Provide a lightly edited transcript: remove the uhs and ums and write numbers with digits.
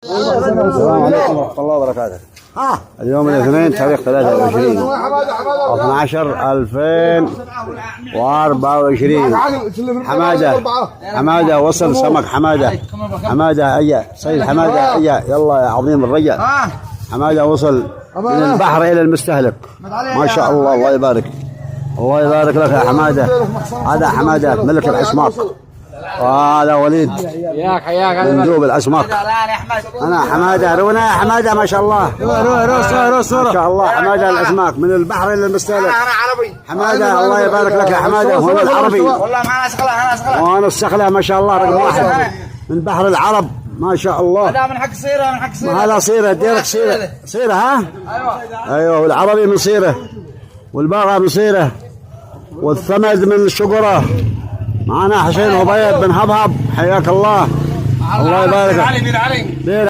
السلام عليكم ورحمة الله وبركاته. اليوم الاثنين تاريخ 23/12/2024. حمادة وصل سمك. حمادة أيا سيد حمادة أيا، يلا يا عظيم الرجال. حمادة وصل من البحر إلى المستهلك، ما شاء الله. الله يبارك، الله يبارك لك يا حمادة. هذا حمادة ملك الأسماك، وهذا وليد مندوب الأسماك. أنا حمادة. رونا يا حمادة، ما شاء الله. ما شاء الله. حمادة الأسماك من البحر إلى المستهلك. حمادة الله يبارك لك يا حمادة. هنا العربي والله معنا سخلة. وأنا السخلة ما شاء الله رقم واحد من بحر العرب، ما شاء الله. هذا من حق صيرة. هذا صيرة ديرك. صيرة ها. أيوه والعربي من صيرة، والباغا من صيرة، والثمد من الشقرة. معنا حسين وبيض بن هبهب، حياك الله. الله يبارك.